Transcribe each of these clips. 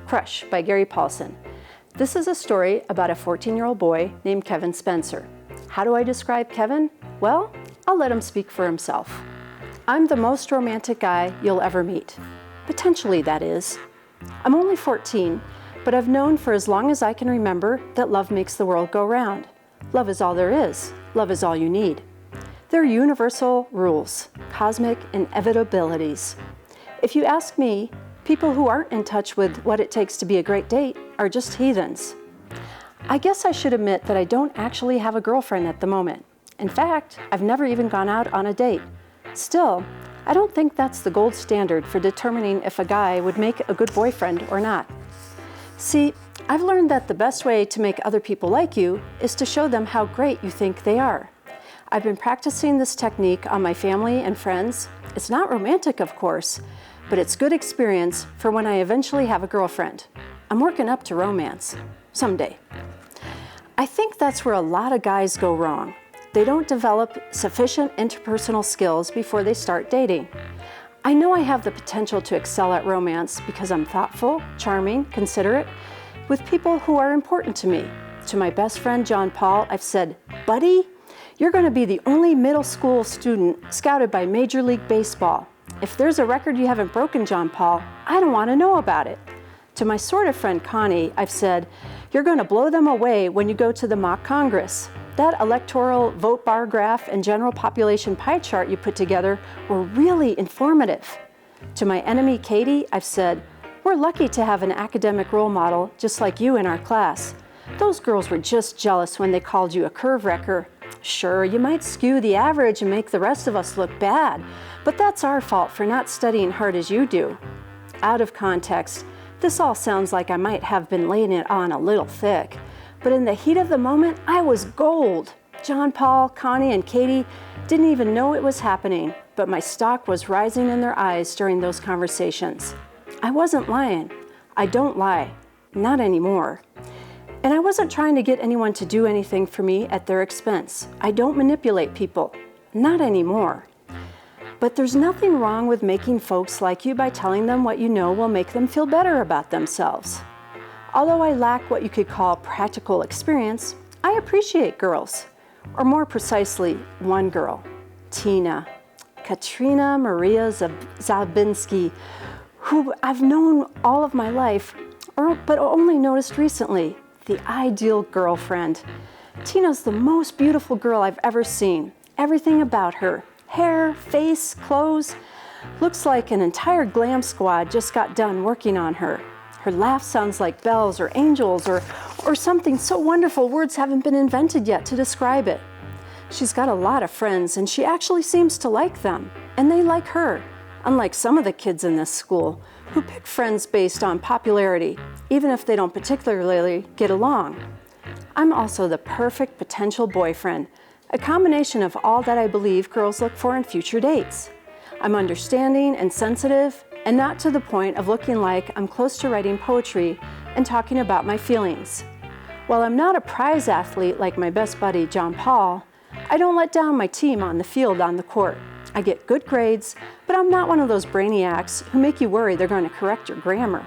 Crush by Gary Paulsen. This is a story about a 14-year-old boy named Kevin Spencer. How do I describe Kevin? Well, I'll let him speak for himself. I'm the most romantic guy you'll ever meet. Potentially, that is. I'm only 14, but I've known for as long as I can remember that love makes the world go round. Love is all there is. Love is all you need. They're universal rules, cosmic inevitabilities. If you ask me, people who aren't in touch with what it takes to be a great date are just heathens. I guess I should admit that I don't actually have a girlfriend at the moment. In fact, I've never even gone out on a date. Still, I don't think that's the gold standard for determining if a guy would make a good boyfriend or not. See, I've learned that the best way to make other people like you is to show them how great you think they are. I've been practicing this technique on my family and friends. It's not romantic, of course, but it's good experience for when I eventually have a girlfriend. I'm working up to romance. Someday. I think that's where a lot of guys go wrong. They don't develop sufficient interpersonal skills before they start dating. I know I have the potential to excel at romance because I'm thoughtful, charming, considerate, with people who are important to me. To my best friend, John Paul, I've said, "Buddy, you're going to be the only middle school student scouted by Major League Baseball. If there's a record you haven't broken, John Paul, I don't want to know about it." To my sort of friend Connie, I've said, "You're going to blow them away when you go to the mock Congress. That electoral vote bar graph and general population pie chart you put together were really informative." To my enemy Katie, I've said, "We're lucky to have an academic role model just like you in our class. Those girls were just jealous when they called you a curve wrecker. Sure, you might skew the average and make the rest of us look bad, but that's our fault for not studying hard as you do." Out of context, this all sounds like I might have been laying it on a little thick, but in the heat of the moment, I was gold. John Paul, Connie, and Katie didn't even know it was happening, but my stock was rising in their eyes during those conversations. I wasn't lying. I don't lie. Not anymore. And I wasn't trying to get anyone to do anything for me at their expense. I don't manipulate people. Not anymore. But there's nothing wrong with making folks like you by telling them what you know will make them feel better about themselves. Although I lack what you could call practical experience, I appreciate girls. Or more precisely, one girl, Tina, Katrina Maria Zabinski, who I've known all of my life, but only noticed recently. The ideal girlfriend. Tina's the most beautiful girl I've ever seen. Everything about her, hair, face, clothes, looks like an entire glam squad just got done working on her. Her laugh sounds like bells or angels or something so wonderful words haven't been invented yet to describe it. She's got a lot of friends and she actually seems to like them, and they like her, unlike some of the kids in this school who pick friends based on popularity, even if they don't particularly get along. I'm also the perfect potential boyfriend, a combination of all that I believe girls look for in future dates. I'm understanding and sensitive, and not to the point of looking like I'm close to writing poetry and talking about my feelings. While I'm not a prize athlete like my best buddy John Paul, I don't let down my team on the field on the court. I get good grades, but I'm not one of those brainiacs who make you worry they're going to correct your grammar.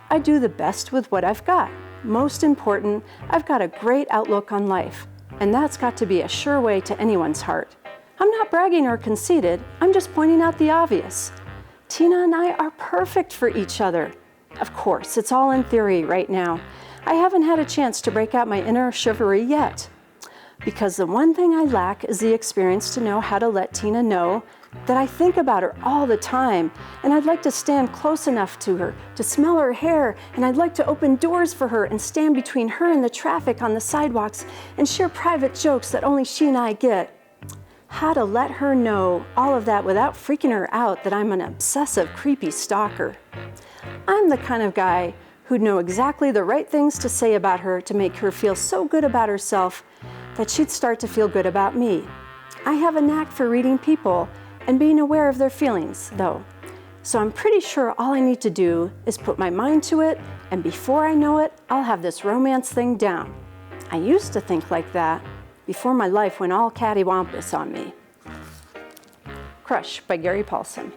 I do the best with what I've got. Most important, I've got a great outlook on life, and that's got to be a sure way to anyone's heart. I'm not bragging or conceited, I'm just pointing out the obvious. Tina and I are perfect for each other. Of course, it's all in theory right now. I haven't had a chance to break out my inner chivalry yet. Because the one thing I lack is the experience to know how to let Tina know that I think about her all the time, and I'd like to stand close enough to her to smell her hair, and I'd like to open doors for her and stand between her and the traffic on the sidewalks and share private jokes that only she and I get. How to let her know all of that without freaking her out that I'm an obsessive, creepy stalker. I'm the kind of guy who'd know exactly the right things to say about her to make her feel so good about herself that she'd start to feel good about me. I have a knack for reading people and being aware of their feelings, though. So I'm pretty sure all I need to do is put my mind to it, and before I know it, I'll have this romance thing down. I used to think like that before my life went all cattywampus on me. Crush by Gary Paulsen.